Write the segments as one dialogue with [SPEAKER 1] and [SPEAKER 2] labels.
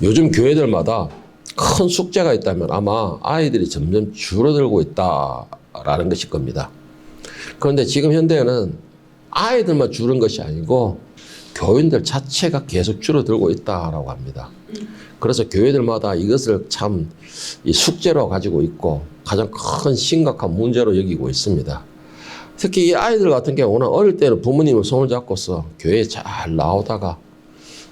[SPEAKER 1] 요즘 교회들마다 큰 숙제가 있다면 아마 아이들이 점점 줄어들고 있다라는 것일 겁니다. 그런데 지금 현대에는 아이들만 줄은 것이 아니고 교인들 자체가 계속 줄어들고 있다라고 합니다. 그래서 교회들마다 이것을 참 이 숙제로 가지고 있고 가장 큰 심각한 문제로 여기고 있습니다. 특히 이 아이들 같은 경우는 어릴 때는 부모님의 손을 잡고서 교회에 잘 나오다가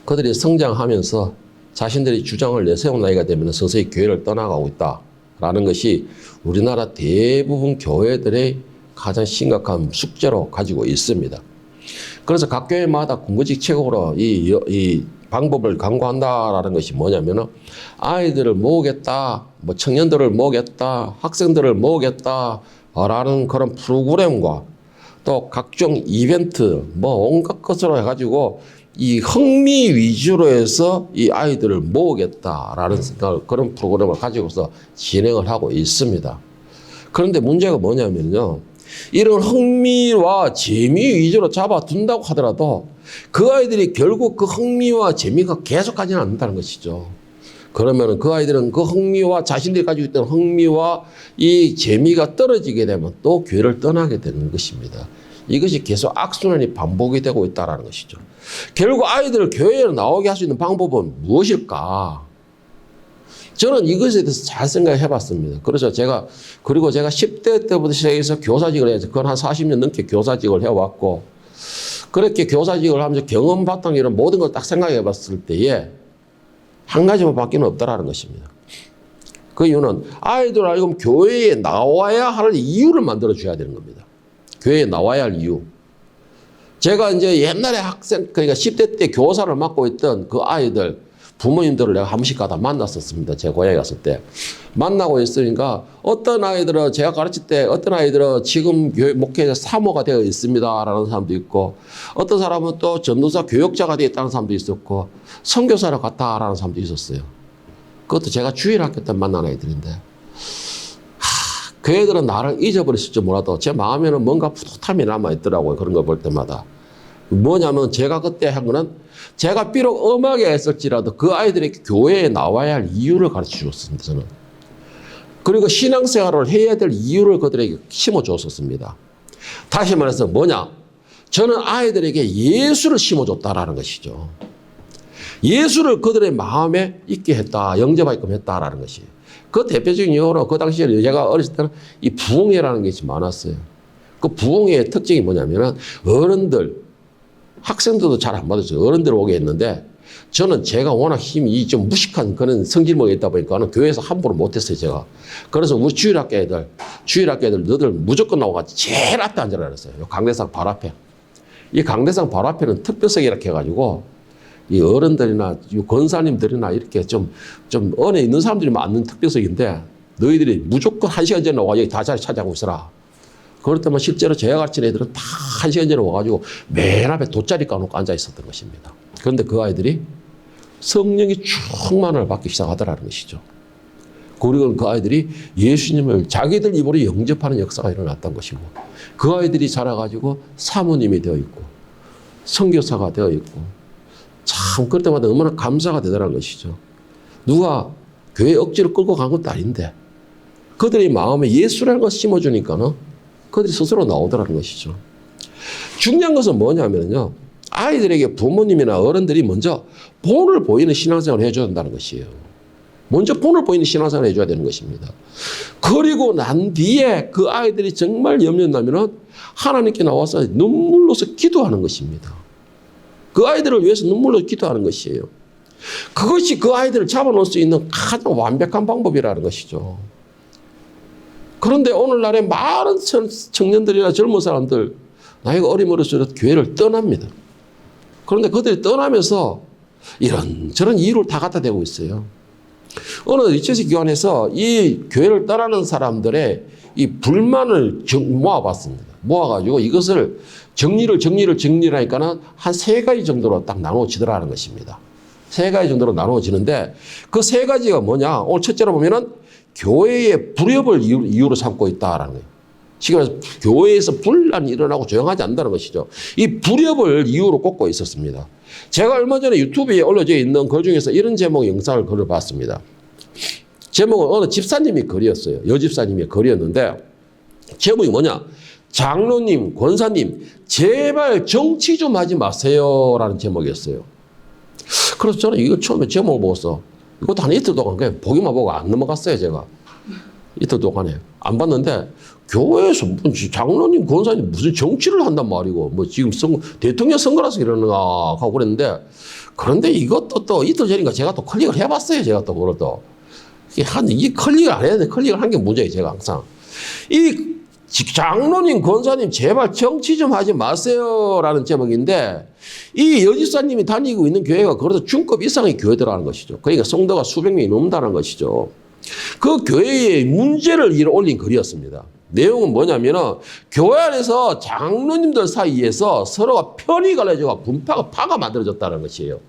[SPEAKER 1] 그들이 성장하면서 자신들이 주장을 내세운 나이가 되면 서서히 교회를 떠나가고 있다라는 것이 우리나라 대부분 교회들의 가장 심각한 숙제로 가지고 있습니다. 그래서 각 교회마다 군부직책으로 이 방법을 강구한다라는 것이 뭐냐면은 아이들을 모으겠다, 뭐 청년들을 모으겠다, 학생들을 모으겠다라는 그런 프로그램과 또 각종 이벤트, 뭐 온갖 것으로 해가지고 이 흥미 위주로 해서 이 아이들을 모으겠다라는 그런 프로그램을 가지고서 진행을 하고 있습니다. 그런데 문제가 뭐냐면요. 이런 흥미와 재미 위주로 잡아둔다고 하더라도 그 아이들이 결국 그 흥미와 재미가 계속 가지는 않는다는 것이죠. 그러면 그 아이들은 그 흥미와 자신들이 가지고 있던 흥미와 이 재미가 떨어지게 되면 또 교회를 떠나게 되는 것입니다. 이것이 계속 악순환이 반복이 되고 있다는 것이죠. 결국 아이들을 교회에 나오게 할 수 있는 방법은 무엇일까? 저는 이것에 대해서 잘 생각해 봤습니다. 그래서 제가 10대 때부터 시작해서 교사직을 해서 그건 한 40년 넘게 교사직을 해왔고, 그렇게 교사직을 하면서 경험 바탕 이런 모든 걸 딱 생각해 봤을 때에 한 가지만 밖에는 없다라는 것입니다. 그 이유는 아이들 알고 교회에 나와야 할 이유를 만들어 줘야 되는 겁니다. 교회에 나와야 할 이유. 제가 이제 옛날에 그러니까 10대 때 교사를 맡고 있던 그 아이들, 부모님들을 내가 한 번씩 가다 만났었습니다. 제 고향에 갔을 때. 만나고 있으니까 어떤 아이들은 제가 가르칠 때 어떤 아이들은 지금 교회 목회자 사모가 되어 있습니다. 라는 사람도 있고 어떤 사람은 또 전도사 교역자가 되어 있다는 사람도 있었고 선교사를 갔다라는 사람도 있었어요. 그것도 제가 주일학교 때 만난 아이들인데 그 애들은 나를 잊어버렸을지 몰라도 제 마음에는 뭔가 푸듯함이 남아있더라고요. 그런 거 볼 때마다. 뭐냐면 제가 그때 한 거는 제가 비록 엄하게 했을지라도 그 아이들에게 교회에 나와야 할 이유를 가르쳐 주었습니다. 저는. 그리고 신앙생활을 해야 될 이유를 그들에게 심어주었습니다. 다시 말해서 뭐냐? 저는 아이들에게 예수를 심어줬다라는 것이죠. 예수를 그들의 마음에 있게 했다, 영접하게끔 했다라는 것이. 그 대표적인 이유로 그 당시에 제가 어렸을 때는 이 부흥회라는 것이 많았어요. 그 부흥회의 특징이 뭐냐면은 어른들, 학생들도 잘 안 받았어요. 어른들 오게 했는데 저는 제가 워낙 힘이 좀 무식한 그런 성질먹에 있다 보니까 교회에서 함부로 못했어요, 제가. 그래서 우리 주일학교 애들 너들 무조건 나와가지고 제일 앞에 앉으라 그랬어요. 강대상 바로 앞에. 이 강대상 바로 앞에는 특별석이 이렇게 해가지고 이 어른들이나 이 권사님들이나 이렇게 좀 언에 있는 사람들이 앉는 특별석인데 너희들이 무조건 1시간 전에 와가지고 다 자리 차지하고 있어라. 그럴 때만 실제로 제가 가르친 애들은 다 1시간 전에 와가지고 맨 앞에 돗자리 까놓고 앉아 있었던 것입니다. 그런데 그 아이들이 성령의 충만을 받기 시작하더라는 것이죠. 그리고 그 아이들이 예수님을 자기들 입으로 영접하는 역사가 일어났던 것이고 그 아이들이 자라가지고 사모님이 되어 있고 선교사가 되어 있고 참 그럴 때마다 얼마나 감사가 되더라는 것이죠. 누가 교회 억지로 끌고 간 것도 아닌데 그들의 마음에 예수라는 것을 심어주니까는 그들이 스스로 나오더라는 것이죠. 중요한 것은 뭐냐면요. 아이들에게 부모님이나 어른들이 먼저 본을 보이는 신앙생활을 해줘야 된다는 것이에요. 먼저 본을 보이는 신앙생활을 해줘야 되는 것입니다. 그리고 난 뒤에 그 아이들이 정말 염려나면은 하나님께 나와서 눈물로서 기도하는 것입니다. 그 아이들을 위해서 눈물로 기도하는 것이에요. 그것이 그 아이들을 잡아놓을 수 있는 가장 완벽한 방법이라는 것이죠. 그런데 오늘날에 많은 청년들이나 젊은 사람들 나이가 어림어릴수록 교회를 떠납니다. 그런데 그들이 떠나면서 이런저런 이유를 다 갖다 대고 있어요. 어느 리처시 기관에서 이 교회를 떠나는 사람들의 이 불만을 모아봤습니다. 모아가지고 이것을 정리를 하니까는 한 3가지 정도로 딱 나누어지더라는 것입니다. 3가지 정도로 나누어지는데 그 3가지가 뭐냐? 오늘 첫째로 보면은 교회의 불협을 이유로 삼고 있다라는 거예요. 지금 교회에서 분란이 일어나고 조용하지 않는다는 것이죠. 이 불협을 이유로 꼽고 있었습니다. 제가 얼마 전에 유튜브에 올려져 있는 글 중에서 이런 제목 영상을 글을 봤습니다. 제목은 어느 집사님이 글이었어요. 여집사님의 글이었는데 제목이 뭐냐? 장로님, 권사님, 제발 정치 좀 하지 마세요. 라는 제목이었어요. 그래서 저는 이거 처음에 제목을 보고서 이것도 한 이틀 동안 그냥 보기만 보고 안 넘어갔어요, 제가. 이틀 동안에. 안 봤는데, 교회에서 무슨 장로님, 권사님 무슨 정치를 한단 말이고, 뭐 지금 대통령 선거라서 이러는가 하고 그랬는데, 그런데 이것도 또 이틀 전인가 제가 또 클릭을 해봤어요, 제가 또 그걸 또. 이게 클릭을 안 해야 돼. 클릭을 한 게 문제예요, 제가 항상. 이 장로님, 권사님, 제발 정치 좀 하지 마세요. 라는 제목인데, 이 여집사님이 다니고 있는 교회가 그래도 중급 이상의 교회더라는 것이죠. 그러니까 성도가 수백 명이 넘는다는 것이죠. 그 교회의 문제를 올린 글이었습니다. 내용은 뭐냐면은, 교회 안에서 장로님들 사이에서 서로가 편이 갈라져서 파가 만들어졌다는 것이에요.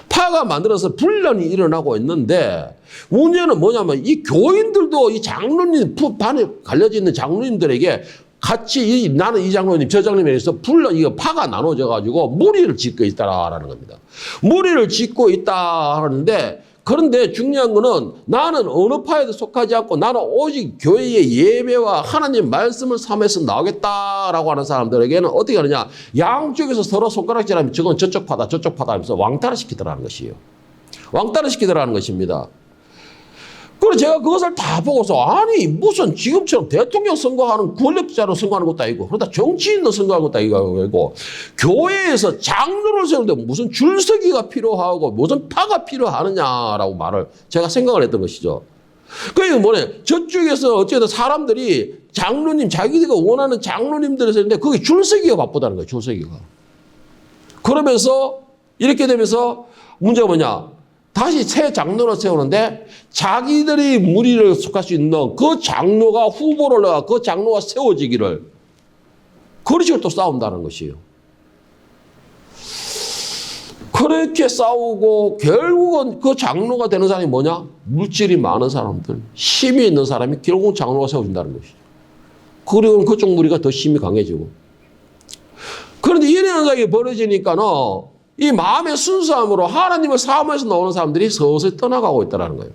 [SPEAKER 1] 파가 만들어서 분란이 일어나고 있는데 문제는 뭐냐면 이 교인들도 이 장로님 반에 갈려져 있는 장로님들에게 같이 나는 이 장로님 저 장로님에 의해서 이거 파가 나눠져 가지고 무리를 짓고 있다라는 겁니다. 무리를 짓고 있다 하는데 그런데 중요한 거는 나는 어느 파에도 속하지 않고 나는 오직 교회의 예배와 하나님 말씀을 삼아서 나오겠다라고 하는 사람들에게는 어떻게 하느냐. 양쪽에서 서로 손가락질하면 저건 저쪽 파다 저쪽 파다 하면서 왕따를 시키더라는 것이에요. 왕따를 시키더라는 것입니다. 그래서 제가 그것을 다 보고서 아니 무슨 지금처럼 대통령 선거하는 권력자로 선거하는 것도 아니고 그러다 정치인도 선거하는 것도 아니고 교회에서 장로를 세우는데 무슨 줄서기가 필요하고 무슨 파가 필요하느냐라고 말을 제가 생각을 했던 것이죠. 그게 뭐냐 저쪽에서 어쨌든 사람들이 장로님 자기들이 원하는 장로님들을 세우는데 그게 줄서기가 바쁘다는 거예요. 줄서기가. 그러면서 이렇게 되면서 문제가 뭐냐. 다시 새 장로를 세우는데 자기들이 무리를 속할 수 있는 그 장로가 후보를 내가 그 장로가 세워지기를 그런 식으로 또 싸운다는 것이에요. 그렇게 싸우고 결국은 그 장로가 되는 사람이 뭐냐? 물질이 많은 사람들, 힘이 있는 사람이 결국은 장로가 세워진다는 것이죠. 그리고 그쪽 무리가 더 힘이 강해지고. 그런데 이런 현상이 벌어지니까는 이 마음의 순수함으로 하나님을 사모해서 나오는 사람들이 서서히 떠나가고 있다는 거예요.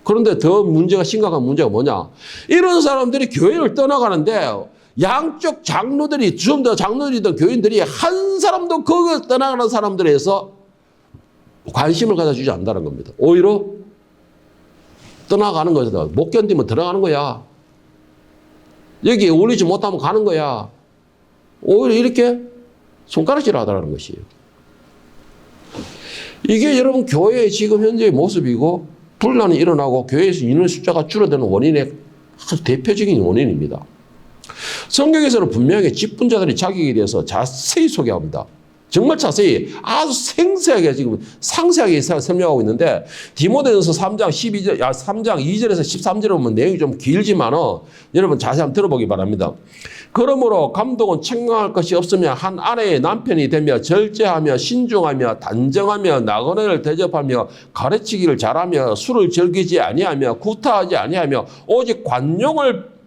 [SPEAKER 1] 그런데 더 문제가 심각한 문제가 뭐냐. 이런 사람들이 교회를 떠나가는데 양쪽 장로들이 좀 더 장로들이든 교인들이 한 사람도 거기 떠나가는 사람들에서 관심을 가져주지 않는다는 겁니다. 오히려 떠나가는 거다. 못 견디면 들어가는 거야. 여기에 어울리지 못하면 가는 거야. 오히려 이렇게 손가락질 하더라는 것이에요. 이게 여러분 교회의 지금 현재의 모습이고 분란이 일어나고 교회에서 인원 숫자가 줄어드는 원인의 아주 대표적인 원인입니다. 성경에서는 분명히 직분자들의 자격에 대해서 자세히 소개합니다. 정말 자세히 아주 생생하게 지금 상세하게 설명하고 있는데 디모데전서 3장 2절에서 13절에 보면 내용이 좀 길지만은 여러분 자세히 한번 들어보기 바랍니다. 그러므로 감독은 책망할 것이 없으며 한 아내의 남편이 되며 절제하며 신중하며 단정하며 나그네를 대접하며 가르치기를 잘하며 술을 즐기지 아니하며 구타하지 아니하며 오직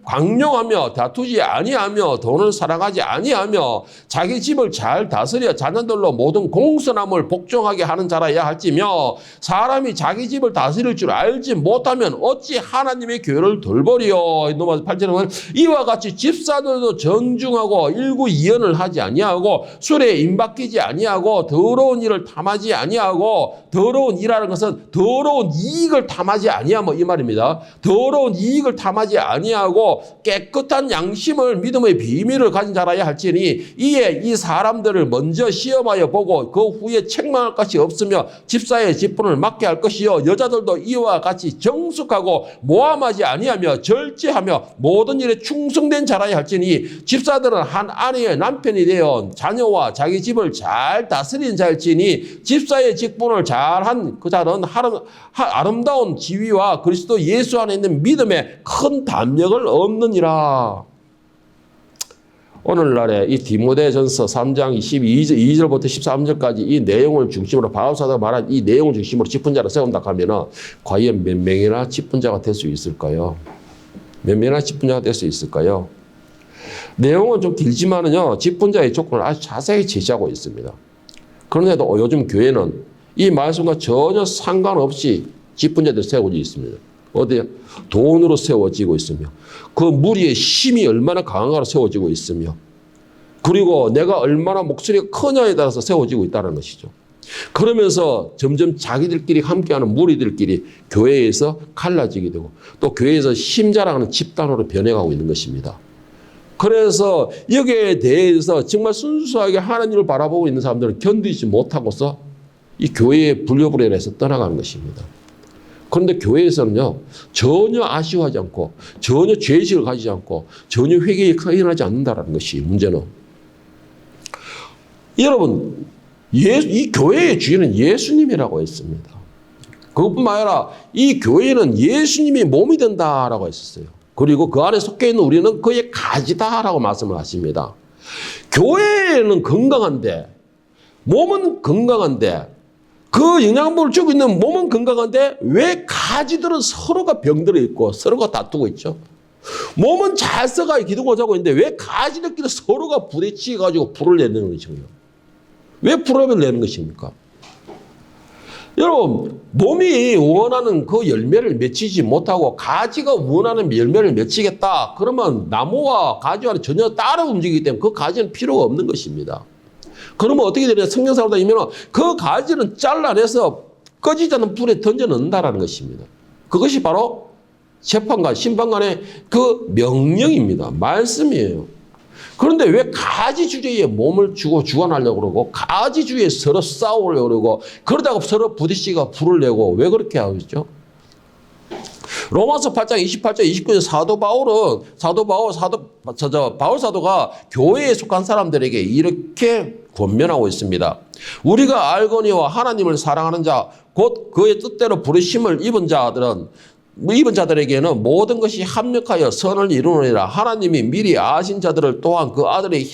[SPEAKER 1] 광용하며 다투지 아니하며 돈을 사랑하지 아니하며 자기 집을 잘 다스려 자녀들로 모든 공손함을 복종하게 하는 자라야 할지며 사람이 자기 집을 다스릴 줄 알지 못하면 어찌 하나님의 교회를 돌보리요. 넘어서 8절에 보면 이와 같이 집사들도 정중하고 일구이연을 하지 아니하고 술에 임박이지 아니하고 더러운 일을 탐하지 아니하고 더러운 일하는 것은 더러운 이익을 탐하지 아니하며 이 말입니다. 더러운 이익을 탐하지 아니하고 깨끗한 양심을 믿음의 비밀을 가진 자라야 할지니 이에 이 사람들을 먼저 시험하여 보고 그 후에 책망할 것이 없으며 집사의 직분을 맡게 할 것이요 여자들도 이와 같이 정숙하고 모함하지 아니하며 절제하며 모든 일에 충성된 자라야 할지니 집사들은 한 아내의 남편이 되어 자녀와 자기 집을 잘 다스린 자일지니 집사의 직분을 잘한 그 자는 아름다운 지위와 그리스도 예수 안에 있는 믿음에 큰 담력을 없느니라. 오늘날에 이 디모데전서 3장 22절부터 13절까지 이 내용을 중심으로 바울사도가 말한 이 내용을 중심으로 직분자를 세운다 하면은 과연 몇 명이나 직분자가 될 수 있을까요? 몇 명이나 직분자가 될 수 있을까요? 내용은 좀 길지만은요, 집분자의 조건을 아주 자세히 제시하고 있습니다. 그런데도 요즘 교회는 이 말씀과 전혀 상관없이 집분자들이 세워져 있습니다. 어디에? 돈으로 세워지고 있으며, 그 무리의 힘이 얼마나 강한가로 세워지고 있으며, 그리고 내가 얼마나 목소리가 크냐에 따라서 세워지고 있다는 것이죠. 그러면서 점점 자기들끼리 함께하는 무리들끼리 교회에서 갈라지게 되고, 또 교회에서 힘자랑하는 집단으로 변해가고 있는 것입니다. 그래서 여기에 대해서 정말 순수하게 하나님을 바라보고 있는 사람들은 견디지 못하고서 이 교회의 분려불회에서 떠나가는 것입니다. 그런데 교회에서는요, 전혀 아쉬워하지 않고, 전혀 죄의식을 가지지 않고, 전혀 회개에 일어나지 않는다는 것이 문제는. 여러분, 이 교회의 주인은 예수님이라고 했습니다. 그것뿐만 아니라 이 교회는 예수님이 몸이 된다라고 했었어요. 그리고 그 안에 속해 있는 우리는 그의 가지다라고 말씀을 하십니다. 교회는 건강한데, 몸은 건강한데, 그 영양분을 주고 있는 몸은 건강한데 왜 가지들은 서로가 병들어 있고 서로가 다투고 있죠? 몸은 잘 써가 기둥을 자고 있는데 왜 가지들끼리 서로가 부딪혀가지고 불을 내는 것이고요? 왜 불을 내는 것입니까? 여러분, 몸이 원하는 그 열매를 맺히지 못하고 가지가 원하는 열매를 맺히겠다. 그러면 나무와 가지와는 전혀 따로 움직이기 때문에 그 가지는 필요가 없는 것입니다. 그러면 어떻게 되냐? 성경사로 다니면 그 가지는 잘라내서 꺼지지 않는 불에 던져 넣는다라는 것입니다. 그것이 바로 재판관, 심판관의 그 명령입니다. 말씀이에요. 그런데 왜 가지 주제에 몸을 주고 주관하려고 그러고 가지 주제에 서로 싸우려고 그러고 그러다가 서로 부딪히가 불을 내고 왜 그렇게 하고 있죠? 로마서 8장 28절 29절 바울 사도가 교회에 속한 사람들에게 이렇게 권면하고 있습니다. 우리가 알거니와 하나님을 사랑하는 자, 곧 그의 뜻대로 부르심을 입은 자들에게는 모든 것이 합력하여 선을 이루느니라. 하나님이 미리 아신 자들을 또한 그 아들의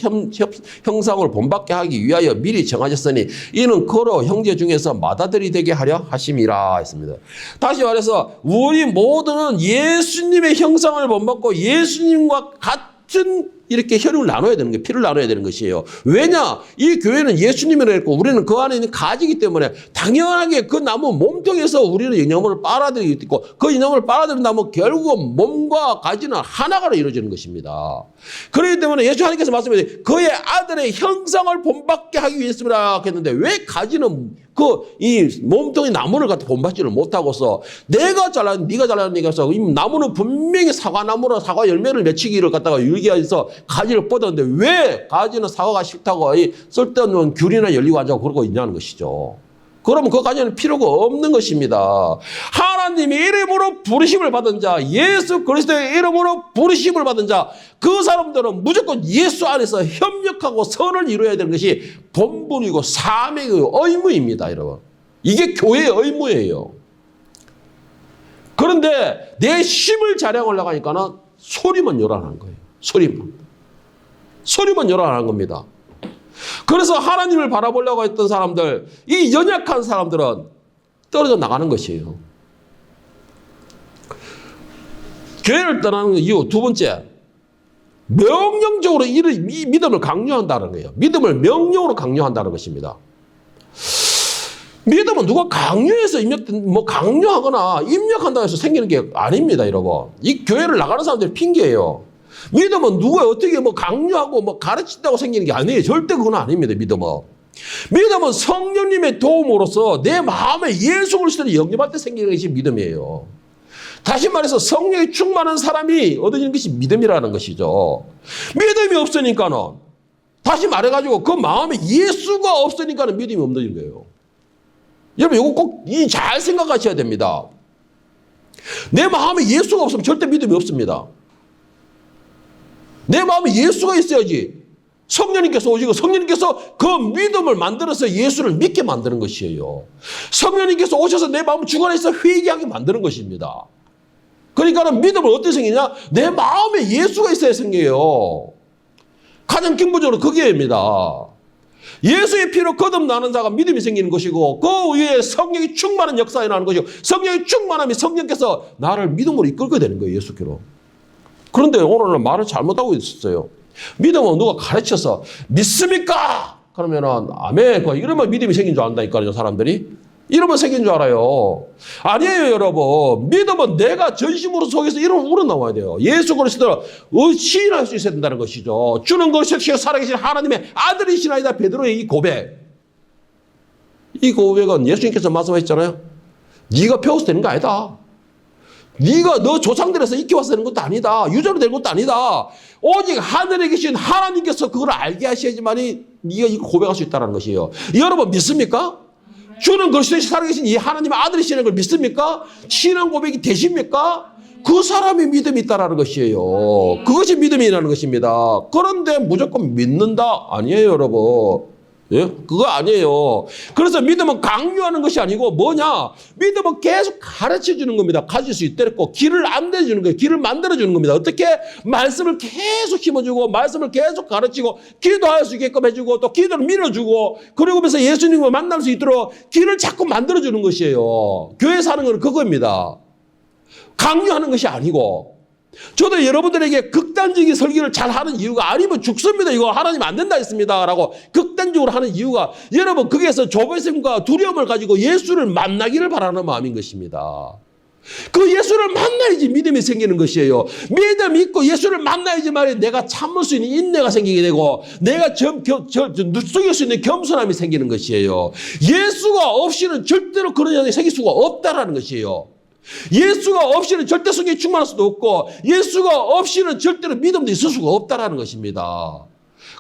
[SPEAKER 1] 형상을 본받게 하기 위하여 미리 정하셨으니 이는 그로 형제 중에서 맏아들이 되게 하려 하심이라 했습니다. 다시 말해서 우리 모두는 예수님의 형상을 본받고 예수님과 같은 이렇게 혈육을 나눠야 되는 거예요. 피를 나눠야 되는 것이에요. 왜냐? 이 교회는 예수님이라 했고 우리는 그 안에 있는 가지이기 때문에 당연하게 그 나무 몸통에서 우리는 영양분을 빨아들이고 있고 그 영양분을 빨아들인다면 결국은 몸과 가지는 하나가 이루어지는 것입니다. 그렇기 때문에 예수 하나님께서 말씀하신 그의 아들의 형상을 본받게 하기 위해서라 했는데 왜 가지는 이 몸통의 나무를 갖다 본받지를 못하고서 내가 잘난 네가 잘난 얘기해서 이 나무는 분명히 사과나무로 사과 열매를 맺히기를 갖다가 유기해서 가지를 뻗었는데 왜 가지는 사과가 싫다고 이 쓸데없는 귤이나 열리고 앉아고 그러고 있냐는 것이죠. 그러면 그 가지는 필요가 없는 것입니다. 하나님이 이름으로 부르심을 받은 자, 예수 그리스도의 이름으로 부르심을 받은 자, 그 사람들은 무조건 예수 안에서 협력하고 선을 이루어야 되는 것이 본분이고 사명이고 의무입니다, 여러분. 이게 교회의 의무예요. 그런데 내 힘을 자랑하려고 하니까는 소리만 요란하는 거예요. 소리만 요란하는 겁니다. 그래서 하나님을 바라보려고 했던 사람들, 이 연약한 사람들은 떨어져 나가는 것이에요. 교회를 떠나는 이유 두 번째, 명령적으로 이 믿음을 강요한다는 거예요. 믿음을 명령으로 강요한다는 것입니다. 믿음은 누가 강요해서 강요하거나 입력한다고 해서 생기는 게 아닙니다, 여러분. 이 교회를 나가는 사람들이 핑계예요. 믿음은 누가 어떻게 강요하고 가르친다고 생기는 게 아니에요. 절대 그건 아닙니다, 믿음은. 믿음은 성령님의 도움으로써 내 마음에 예수 그리스도를 영접할 때 생기는 것이 믿음이에요. 다시 말해서 성령이 충만한 사람이 얻어지는 것이 믿음이라는 것이죠. 믿음이 없으니까는, 다시 말해가지고 그 마음에 예수가 없으니까는 믿음이 없는 거예요. 여러분, 이거 꼭 잘 생각하셔야 됩니다. 내 마음에 예수가 없으면 절대 믿음이 없습니다. 내 마음에 예수가 있어야지 성령님께서 오시고 성령님께서 그 믿음을 만들어서 예수를 믿게 만드는 것이에요. 성령님께서 오셔서 내 마음을 주관해서 회개하게 만드는 것입니다. 그러니까 믿음은 어떻게 생기냐? 내 마음에 예수가 있어야 생겨요. 가장 근본적으로 그게입니다. 예수의 피로 거듭나는 자가 믿음이 생기는 것이고 그 위에 성령이 충만한 역사에 나는 것이고 성령이 충만함이 성령께서 나를 믿음으로 이끌게 되는 거예요. 예수께로. 그런데 오늘은 말을 잘못하고 있었어요. 믿음은 누가 가르쳐서 믿습니까? 그러면은 아멘. 이러면 믿음이 생긴 줄 안다니까요, 사람들이. 이러면 생긴 줄 알아요. 아니에요, 여러분. 믿음은 내가 전심으로 속에서 이러면 우러나와야 돼요. 예수 그리스도를 시인할 수 있어야 된다는 것이죠. 주는 것이 살아계신 하나님의 아들이시나이다. 베드로의 이 고백. 이 고백은 예수님께서 말씀하셨잖아요. 네가 배워서 되는 거 아니다. 네가 너 조상들에서 익혀와서 되는 것도 아니다. 유전으로 되는 것도 아니다. 오직 하늘에 계신 하나님께서 그걸 알게 하셔야지만이 네가 이거 고백할 수 있다는 것이에요. 여러분 믿습니까? 주는 그리스도의 살아계신 이 하나님의 아들이시라는 걸 믿습니까? 신앙 고백이 되십니까? 그 사람이 믿음이 있다는 것이에요. 그것이 믿음이라는 것입니다. 그런데 무조건 믿는다? 아니에요, 여러분. 예? 그거 아니에요. 그래서 믿음은 강요하는 것이 아니고 뭐냐? 믿음은 계속 가르쳐 주는 겁니다. 가질 수 있도록 길을 안내주는 거예요. 길을 만들어 주는 겁니다. 어떻게? 말씀을 계속 심어주고 말씀을 계속 가르치고 기도할 수 있게끔 해주고 또 기도를 밀어주고 그러면서 예수님을 만날 수 있도록 길을 자꾸 만들어 주는 것이에요. 교회 사는 건 그겁니다. 강요하는 것이 아니고 저도 여러분들에게 극단적인 설교를 잘 하는 이유가 아니면 죽습니다. 이거 하나님 안 된다 했습니다. 라고 극단적으로 하는 이유가 여러분 거기에서 조바심과 두려움을 가지고 예수를 만나기를 바라는 마음인 것입니다. 그 예수를 만나야지 믿음이 생기는 것이에요. 믿음이 있고 예수를 만나야지만 내가 참을 수 있는 인내가 생기게 되고 내가 누수길 수 있는 겸손함이 생기는 것이에요. 예수가 없이는 절대로 그런 현상이 생길 수가 없다라는 것이에요. 예수가 없이는 절대 성경이 충만할 수도 없고 예수가 없이는 절대로 믿음도 있을 수가 없다는 것입니다.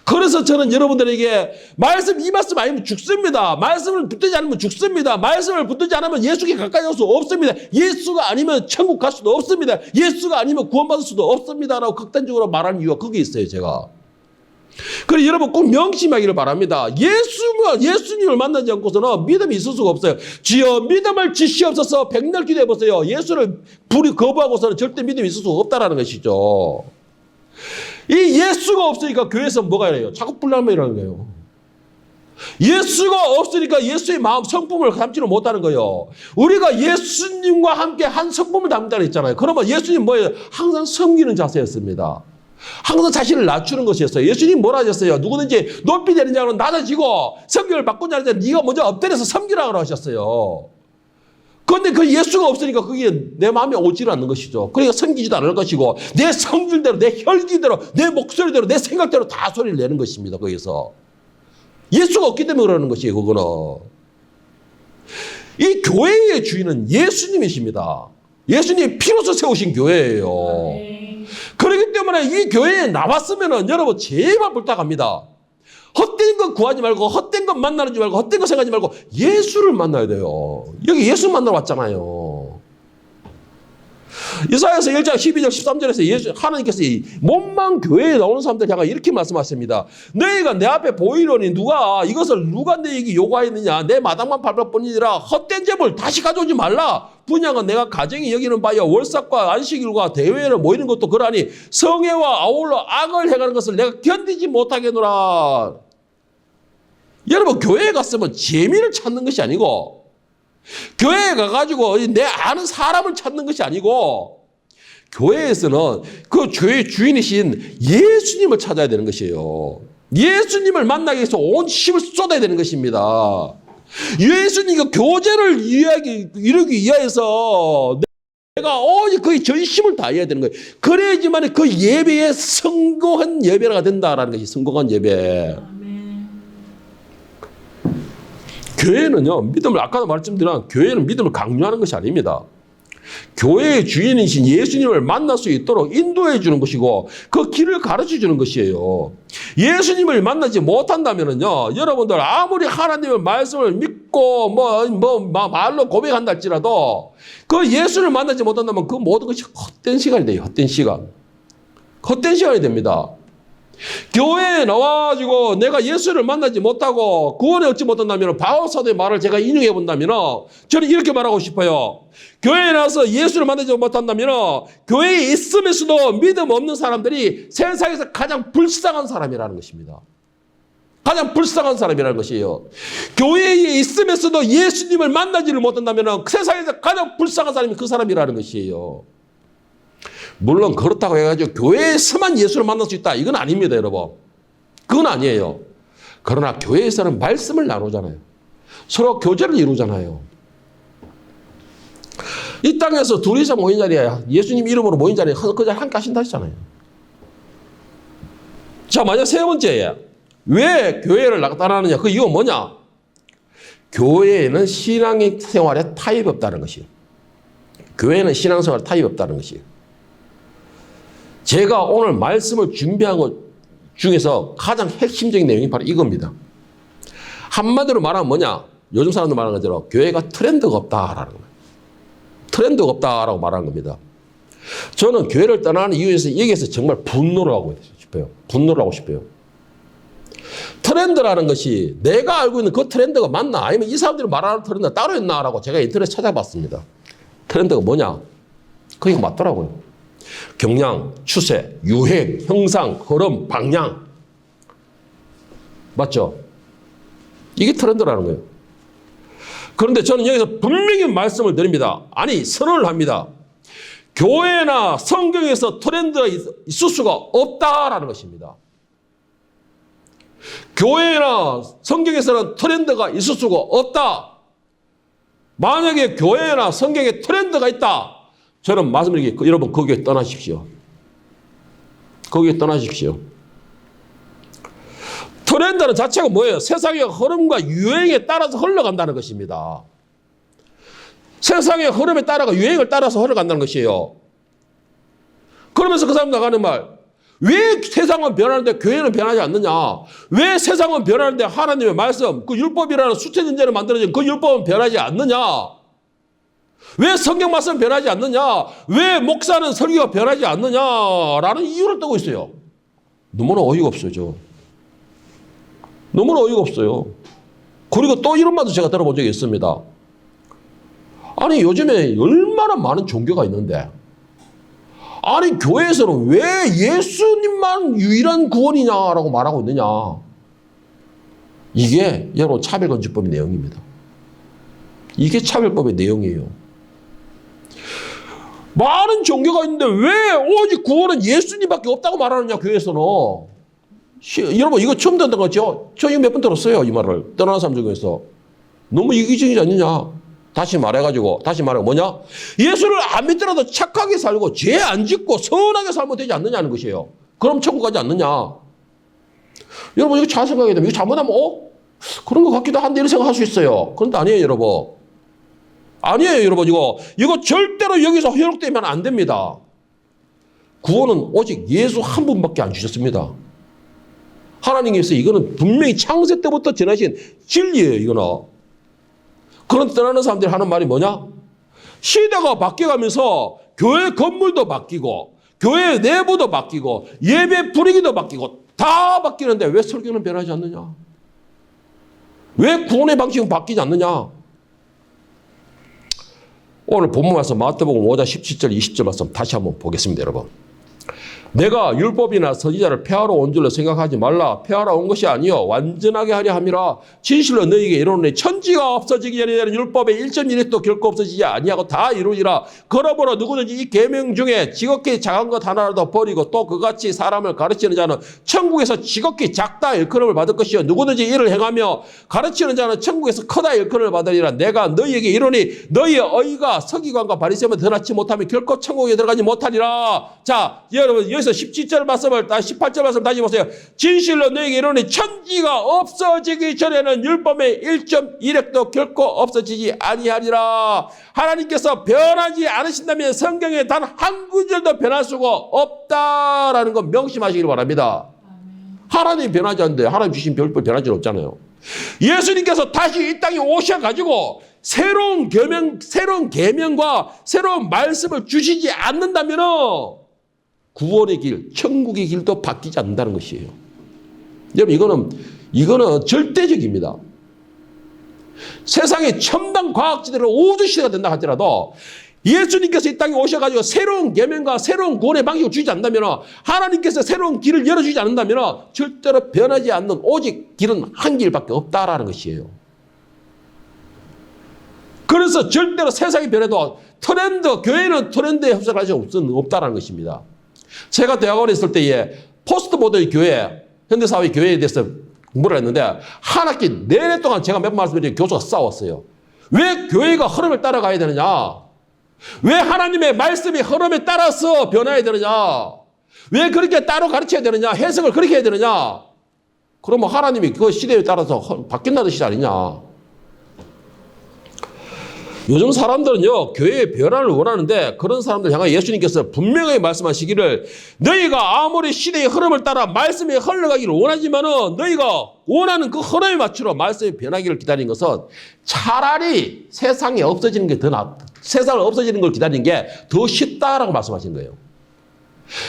[SPEAKER 1] 그래서 저는 여러분들에게 이 말씀 아니면 죽습니다. 말씀을 붙들지 않으면 죽습니다. 말씀을 붙들지 않으면 예수께 가까이 올 수 없습니다. 예수가 아니면 천국 갈 수도 없습니다. 예수가 아니면 구원받을 수도 없습니다. 라고 극단적으로 말하는 이유가 거기에 있어요, 제가. 그래서 여러분 꼭 명심하기를 바랍니다. 예수님을 만나지 않고서는 믿음이 있을 수가 없어요. 주여 믿음을 주시옵소서 백날 기도해보세요. 예수를 거부하고서는 절대 믿음이 있을 수가 없다는 것이죠. 이 예수가 없으니까 교회에서 뭐가 이래요? 자꾸 불남이라는 거예요. 예수가 없으니까 예수의 마음 성품을 담지를 못하는 거예요. 우리가 예수님과 함께 한 성품을 담는다 했잖아요. 그러면 예수님 뭐예요? 항상 섬기는 자세였습니다. 항상 자신을 낮추는 것이었어요. 예수님 뭐라 하셨어요? 누구든지 높이 되는 자는 낮아지고 성경을 바꾼 자는 네가 먼저 엎드려서 섬기라고 하셨어요. 그런데 그 예수가 없으니까 그게 내 마음에 오지를 않는 것이죠. 그러니까 섬기지도 않을 것이고 내 성질대로 내 혈기대로 내 목소리대로 내 생각대로 다 소리를 내는 것입니다. 거기서 예수가 없기 때문에 그러는 것이에요. 그거는 이 교회의 주인은 예수님이십니다. 예수님이 피로서 세우신 교회예요. 그렇기 때문에 이 교회에 나왔으면은 여러분 제발 부탁합니다. 헛된 것 구하지 말고 헛된 것 만나지 말고 헛된 것 생각하지 말고 예수를 만나야 돼요. 여기 예수 만나러 왔잖아요. 이사야서 1장 12절 13절에서 하나님께서 이 몸만 교회에 나오는 사람들 향해 이렇게 말씀하십니다. 너희가 내 앞에 보이려니 이것을 누가 너희에게 요구하였느냐. 내 마당만 밟을 뿐이니라. 헛된 재물 다시 가져오지 말라. 분양은 내가 가정이 여기는 바여 월삭과 안식일과 대회를 모이는 것도 그러하니 성회와 아울러 악을 행하는 것을 내가 견디지 못하겠노라. 여러분 교회에 갔으면 재미를 찾는 것이 아니고 교회에 가가지고 내 아는 사람을 찾는 것이 아니고 교회에서는 그 교회의 주인이신 예수님을 찾아야 되는 것이에요. 예수님을 만나기 위해서 온 힘을 쏟아야 되는 것입니다. 예수님과 교제를 이루기 위해서 내가 오직 그의 전심을 다해야 되는 거예요. 그래야지만 그 예배에 성공한 예배가 된다라는 것이 성공한 예배. 교회는요, 믿음을, 아까도 말씀드린 교회는 믿음을 강요하는 것이 아닙니다. 교회의 주인이신 예수님을 만날 수 있도록 인도해 주는 것이고, 그 길을 가르쳐 주는 것이에요. 예수님을 만나지 못한다면요, 여러분들 아무리 하나님의 말씀을 믿고, 말로 고백한다 할지라도, 그 예수를 만나지 못한다면 그 모든 것이 헛된 시간이 돼요, 헛된 시간. 헛된 시간이 됩니다. 교회에 나와가지고 내가 예수를 만나지 못하고 구원을 얻지 못한다면 바울 사도의 말을 제가 인용해 본다면 저는 이렇게 말하고 싶어요. 교회에 나와서 예수를 만나지 못한다면 교회에 있으면서도 믿음 없는 사람들이 세상에서 가장 불쌍한 사람이라는 것입니다. 가장 불쌍한 사람이라는 것이에요. 교회에 있으면서도 예수님을 만나지를 못한다면 세상에서 가장 불쌍한 사람이 그 사람이라는 것이에요. 물론 그렇다고 해가지고 교회에서만 예수를 만날 수 있다. 이건 아닙니다, 여러분. 그건 아니에요. 그러나 교회에서는 말씀을 나누잖아요. 서로 교제를 이루잖아요. 이 땅에서 둘이서 모인 자리에 예수님 이름으로 모인 자리에 그 자리에 함께 하신다 했잖아요. 자, 만약 세 번째에 왜 교회를 떠나느냐? 그 이유가 뭐냐? 교회에는 신앙생활에 타협이 없다는 것이에요. 교회는 신앙생활에 타협이 없다는 것이에요. 제가 오늘 말씀을 준비한 것 중에서 가장 핵심적인 내용이 바로 이겁니다. 한마디로 말하면 뭐냐? 요즘 사람들 말하는 것처럼 교회가 트렌드가 없다라는 거예요. 트렌드가 없다라고 말하는 겁니다. 저는 교회를 떠나는 이유에서 여기에서 정말 분노를 하고 싶어요. 분노를 하고 싶어요. 트렌드라는 것이 내가 알고 있는 그 트렌드가 맞나? 아니면 이 사람들이 말하는 트렌드가 따로 있나라고 제가 인터넷 찾아봤습니다. 트렌드가 뭐냐? 그게 맞더라고요. 경향, 추세, 유행, 형상, 흐름, 방향. 맞죠? 이게 트렌드라는 거예요. 그런데 저는 여기서 분명히 말씀을 드립니다. 아니, 선언을 합니다. 교회나 성경에서 트렌드가 있을 수가 없다라는 것입니다. 교회나 성경에서는 트렌드가 있을 수가 없다. 만약에 교회나 성경에 트렌드가 있다. 저는 말씀드리기에 여러분 거기에 떠나십시오. 거기에 떠나십시오. 트렌드는 자체가 뭐예요? 세상의 흐름과 유행에 따라서 흘러간다는 것입니다. 세상의 흐름에 따라가 유행을 따라서 흘러간다는 것이에요. 그러면서 그 사람 나가는 말, 왜 세상은 변하는데 교회는 변하지 않느냐? 왜 세상은 변하는데 하나님의 말씀, 그 율법이라는 수채전제로 만들어진 그 율법은 변하지 않느냐? 왜 성경 말씀은 변하지 않느냐? 왜 목사는 설교가 변하지 않느냐라는 이유를 뜨고 있어요. 너무나 어이가 없어요, 저. 너무나 어이가 없어요. 그리고 또 이런 말도 제가 들어본 적이 있습니다. 아니, 요즘에 얼마나 많은 종교가 있는데, 아니, 교회에서는 왜 예수님만 유일한 구원이냐라고 말하고 있느냐. 이게 여러분 차별금지법의 내용입니다. 이게 차별법의 내용이에요. 많은 종교가 있는데 왜 오직 구원은 예수님밖에 없다고 말하느냐, 교회에서는. 여러분, 이거 처음 듣는 거죠? 저 이거 몇 번 들었어요, 이 말을. 떠나는 사람 중에서. 너무 이기적이지 않느냐. 다시 말해가지고, 뭐냐? 예수를 안 믿더라도 착하게 살고, 죄 안 짓고, 선하게 살면 되지 않느냐는 것이에요. 그럼 천국 가지 않느냐. 여러분, 이거 잘 생각해야 됩니다. 이거 잘못하면, 그런 것 같기도 한데, 이런 생각 할 수 있어요. 그런데 아니에요, 여러분. 아니에요, 여러분. 이거 절대로 여기서 현혹되면 안 됩니다. 구원은 오직 예수 한 분밖에 안 주셨습니다. 하나님께서 이거는 분명히 창세 때부터 전하신 진리예요, 이거는. 그런 떠나는 사람들이 하는 말이 뭐냐? 시대가 바뀌어가면서 교회 건물도 바뀌고, 교회 내부도 바뀌고, 예배 분위기도 바뀌고, 다 바뀌는데 왜 설교는 변하지 않느냐? 왜 구원의 방식은 바뀌지 않느냐? 오늘 본문 말씀 마태복음 5장 17절 20절 말씀 다시 한번 보겠습니다, 여러분. 내가 율법이나 선지자를 폐하러 온 줄로 생각하지 말라. 폐하러 온 것이 아니요 완전하게 하려 함이라. 진실로 너희에게 이르노니 천지가 없어지기 전에 되는 율법의 1.1획도 결코 없어지지 아니하고 다 이루리라. 그러므로 누구든지 이 계명 중에 지극히 작은 것 하나라도 버리고 또 그같이 사람을 가르치는 자는 천국에서 지극히 작다 일컬음을 받을 것이요 누구든지 이를 행하며 가르치는 자는 천국에서 크다 일컬음을 받으리라. 내가 너희에게 이르노니 너희의 어이가 서기관과 바리새인보다 더 낫지 못하면 결코 천국에 들어가지 못하리라. 자, 여러분 여기서 17절 말씀을 18절 말씀 다시 보세요. 진실로 너희에게 이르노니 천지가 없어지기 전에는 율법의 1.1획도 결코 없어지지 아니하리라. 하나님께서 변하지 않으신다면 성경에 단 한 구절도 변할 수가 없다라는 거 명심하시길 바랍니다. 하나님이 변하지 않는데 하나님 주신 율법 변할 줄 없잖아요. 예수님께서 다시 이 땅에 오셔가지고 새로운 계명과 새로운 말씀을 주시지 않는다면 구원의 길, 천국의 길도 바뀌지 않는다는 것이에요. 여러분, 이거는 절대적입니다. 세상의 첨단 과학지대로 우주시대가 된다 하더라도 예수님께서 이 땅에 오셔가지고 새로운 계명과 새로운 구원의 방식을 주지 않는다면, 하나님께서 새로운 길을 열어주지 않는다면 절대로 변하지 않는 오직 길은 한 길밖에 없다라는 것이에요. 그래서 그래서 절대로 세상이 변해도 트렌드, 교회는 트렌드에 흡수할 수 없다는 것입니다. 제가 대학원에 있을 때에 포스트 모더의 교회, 현대사회 교회에 대해서 공부를 했는데 한 학기 내내 동안 제가 몇 번 말씀드린 교수가 싸웠어요. 왜 교회가 흐름을 따라가야 되느냐? 왜 하나님의 말씀이 흐름에 따라서 변화해야 되느냐? 왜 그렇게 따로 가르쳐야 되느냐? 해석을 그렇게 해야 되느냐? 그러면 하나님이 그 시대에 따라서 바뀐다는 뜻이 아니냐? 요즘 사람들은요, 교회의 변화를 원하는데 그런 사람들 향해 예수님께서 분명히 말씀하시기를 너희가 아무리 시대의 흐름을 따라 말씀이 흘러가기를 원하지만은 너희가 원하는 그 흐름에 맞추러 말씀이 변하기를 기다리는 것은 차라리 세상에 없어지는 게 더 세상을 없어지는 걸 기다리는 게 더 쉽다라고 말씀하신 거예요.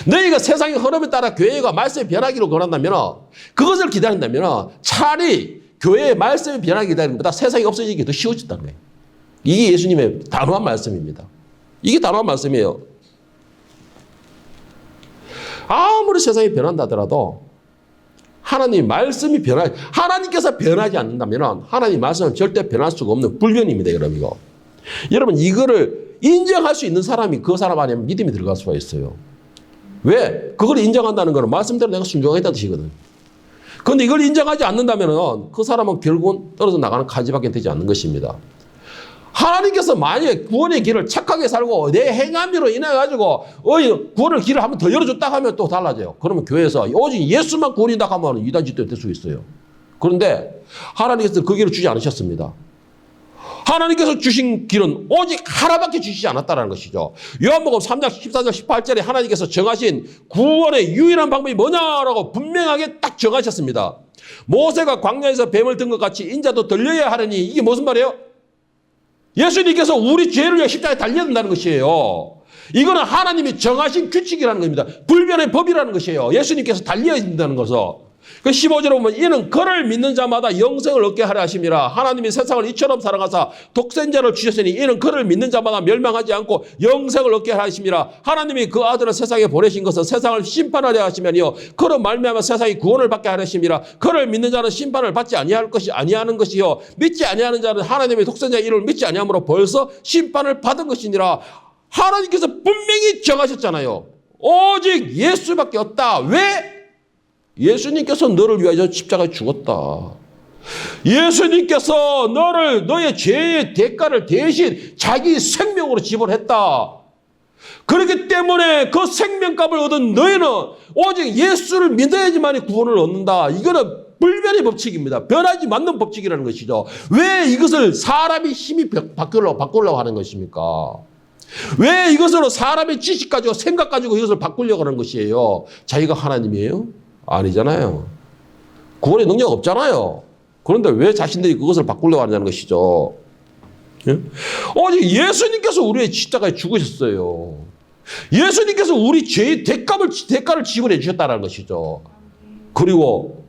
[SPEAKER 1] 너희가 세상의 흐름에 따라 교회가 말씀이 변하기를 원한다면 그것을 기다린다면 차라리 교회의 말씀이 변하기 기다리는 것보다 세상이 없어지는 게 더 쉬워졌다는 거예요. 이게 예수님의 단호한 말씀입니다. 이게 단호한 말씀이에요. 아무리 세상이 변한다 하더라도 하나님 말씀이 하나님께서 변하지 않는다면 하나님 말씀은 절대 변할 수가 없는 불변입니다. 여러분 이거. 여러분 이거를 인정할 수 있는 사람이 그 사람 안에 믿음이 들어갈 수가 있어요. 왜? 그걸 인정한다는 것은 말씀대로 내가 순종하겠다는 뜻이거든. 그런데 이걸 인정하지 않는다면 그 사람은 결국은 떨어져 나가는 가지밖에 되지 않는 것입니다. 하나님께서 만약에 구원의 길을 착하게 살고 내 행함으로 인해가지고 구원의 길을 한번 더 열어줬다 하면 또 달라져요. 그러면 교회에서 오직 예수만 구원이다 하면 이단짓도 될 수 있어요. 그런데 하나님께서 그 길을 주지 않으셨습니다. 하나님께서 주신 길은 오직 하나밖에 주시지 않았다는 것이죠. 요한복음 3장 14절 18절에 하나님께서 정하신 구원의 유일한 방법이 뭐냐라고 분명하게 딱 정하셨습니다. 모세가 광야에서 뱀을 든 것 같이 인자도 들려야 하느니 이게 무슨 말이에요? 예수님께서 우리 죄를 위해 십자가에 달려야 된다는 것이에요. 이거는 하나님이 정하신 규칙이라는 겁니다. 불변의 법이라는 것이에요. 예수님께서 달려야 된다는 것은. 그 15절에 보면 이는 그를 믿는 자마다 영생을 얻게 하려 하심이라. 하나님이 세상을 이처럼 사랑하사 독생자를 주셨으니 이는 그를 믿는 자마다 멸망하지 않고 영생을 얻게 하려 하심이라. 하나님이 그 아들을 세상에 보내신 것은 세상을 심판하려 하시면요 그로 말미암아 세상이 구원을 받게 하려 하심이라. 그를 믿는 자는 심판을 받지 아니하는 것이요 믿지 아니하는 자는 하나님의 독생자의 이름을 믿지 아니함으로 벌써 심판을 받은 것이니라. 하나님께서 분명히 정하셨잖아요. 오직 예수밖에 없다. 왜? 예수님께서 너를 위하여 십자가에 죽었다. 예수님께서 너의 죄의 대가를 대신 자기 생명으로 지불했다. 그렇기 때문에 그 생명값을 얻은 너희는 오직 예수를 믿어야지만 구원을 얻는다. 이거는 불변의 법칙입니다. 변하지 않는 법칙이라는 것이죠. 왜 이것을 사람이 힘이 바꾸려고 하는 것입니까? 왜 이것으로 사람의 지식 가지고 생각 가지고 이것을 바꾸려고 하는 것이에요? 자기가 하나님이에요? 아니잖아요. 구원의 능력 없잖아요. 그런데 왜 자신들이 그것을 바꾸려고 하냐는 것이죠. 예? 오직 예수님께서 우리의 십자가에 죽으셨어요. 예수님께서 우리 죄의 대가를 지불해 주셨다는 것이죠. 그리고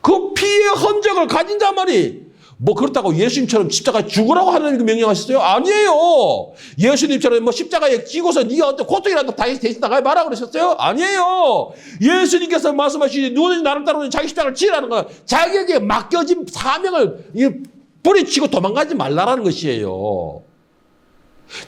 [SPEAKER 1] 그 피의 흔적을 가진 자만이 뭐 그렇다고 예수님처럼 십자가에 죽으라고 하나님께 명령하셨어요? 아니에요. 예수님처럼 뭐 십자가에 지고서 네가 어떤 고통이라도 대신 나가야 말아 그러셨어요? 아니에요. 예수님께서 말씀하시니 누구든지 나를 따르면 자기 십자가를 지라는 거 자기에게 맡겨진 사명을 뿌리치고 도망가지 말라라는 것이에요.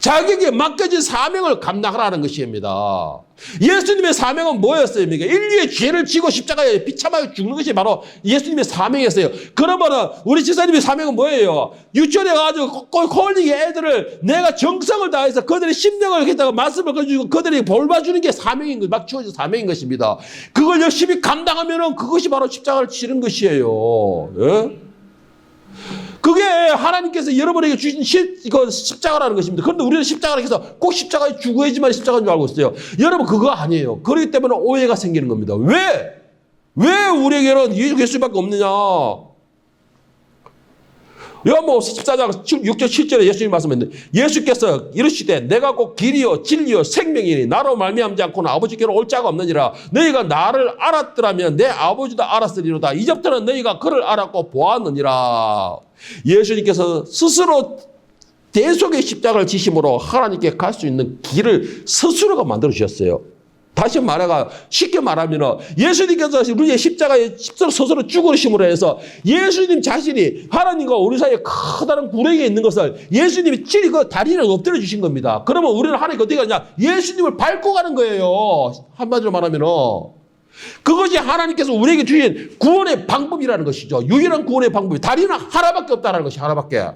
[SPEAKER 1] 자기에게 맡겨진 사명을 감당하라는 것입니다. 예수님의 사명은 뭐였습니까? 인류의 죄를 지고 십자가에 비참하게 죽는 것이 바로 예수님의 사명이었어요. 그러면 우리 지사님의 사명은 뭐예요? 유치원에 가가지고 콜링의 애들을 내가 정성을 다해서 그들의 심령을 했다가 말씀을 걸어주고 그들이 볼봐주는 게 사명인 것, 막 주어진 사명인 것입니다. 그걸 열심히 감당하면 그것이 바로 십자가를 치는 것이에요. 예? 그게 하나님께서 여러분에게 주신 십자가라는 것입니다. 그런데 우리는 십자가를 해서 꼭 십자가에 죽어야지만 십자가인 줄 알고 있어요. 여러분 그거 아니에요. 그렇기 때문에 오해가 생기는 겁니다. 왜 우리에게는 예수밖에 없느냐? 요한복음 14장 6절 7절에 예수님이 말씀했는데 예수께서 이르시되 내가 곧 길이요 진리요 생명이니 나로 말미암지 않고는 아버지께로 올 자가 없느니라. 너희가 나를 알았더라면 내 아버지도 알았으리로다. 이제부터는 너희가 그를 알았고 보았느니라. 예수님께서 스스로 대속의 십자가를 지심으로 하나님께 갈 수 있는 길을 스스로가 만들어 주셨어요. 다시 말해가 쉽게 말하면 예수님께서 우리의 십자가에 스스로 죽으심으로 해서 예수님 자신이 하나님과 우리 사이에 커다란 구렁이에 있는 것을 예수님이 찔이 그 다리를 엎드려 주신 겁니다. 그러면 우리는 하나님께 어떻게 가냐? 예수님을 밟고 가는 거예요. 한마디로 말하면 그것이 하나님께서 우리에게 주신 구원의 방법이라는 것이죠. 유일한 구원의 방법이 다리는 하나밖에 없다는 것이 하나밖에.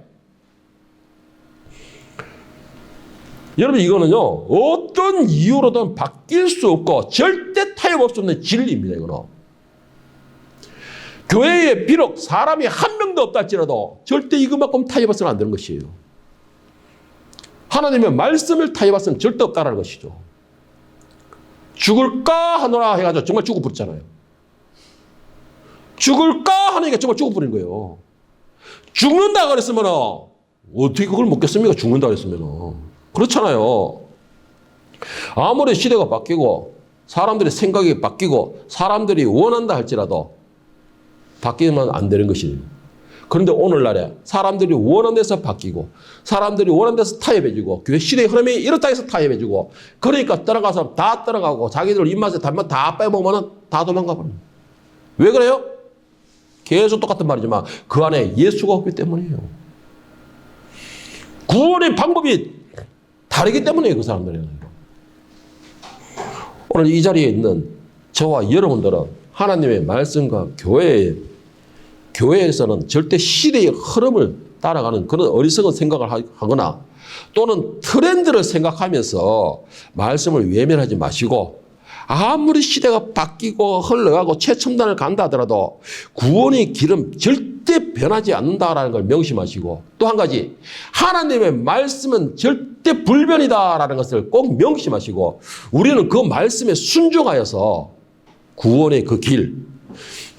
[SPEAKER 1] 여러분 이거는요 어떤 이유로든 바뀔 수 없고 절대 타협 없을 수 없는 진리입니다. 이거는 교회에 비록 사람이 한 명도 없다 할지라도 절대 이것만큼 타협해서는 안 되는 것이에요. 하나님의 말씀을 타협해서는 절대 없다는 것이죠. 죽을까 하노라 해가지고 정말 죽어버렸잖아요. 죽을까 하니까 정말 죽어버린 거예요. 죽는다 그랬으면 어떻게 그걸 먹겠습니까? 죽는다 그랬으면. 그렇잖아요. 아무리 시대가 바뀌고 사람들의 생각이 바뀌고 사람들이 원한다 할지라도 바뀌면 안 되는 것이에요. 그런데 오늘날에 사람들이 원하는 데서 바뀌고 사람들이 원하는 데서 타협해주고 교회 시대의 흐름이 이렇다 해서 타협해주고 그러니까 떠나간 사람 다 떠나가고 자기들 입맛에 단맛 다 빼먹으면 다 도망가 버립니다. 왜 그래요? 계속 똑같은 말이지만 그 안에 예수가 없기 때문이에요. 구원의 방법이 다르기 때문에 그 사람들은. 오늘 이 자리에 있는 저와 여러분들은 하나님의 말씀과 교회에서는 절대 시대의 흐름을 따라가는 그런 어리석은 생각을 하거나 또는 트렌드를 생각하면서 말씀을 외면하지 마시고 아무리 시대가 바뀌고 흘러가고 최첨단을 간다 하더라도 구원의 길은 절대 변하지 않는다라는 걸 명심하시고 또 한 가지 하나님의 말씀은 절대 불변이다라는 것을 꼭 명심하시고 우리는 그 말씀에 순종하여서 구원의 그 길,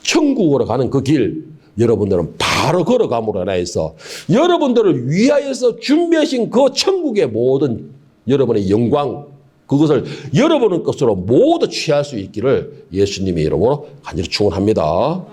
[SPEAKER 1] 천국으로 가는 그 길 여러분들은 바로 걸어감으로 인해서 여러분들을 위하여서 준비하신 그 천국의 모든 여러분의 영광 그것을 여러분의 것으로 모두 취할 수 있기를 예수님의 이름으로 간절히 축원합니다.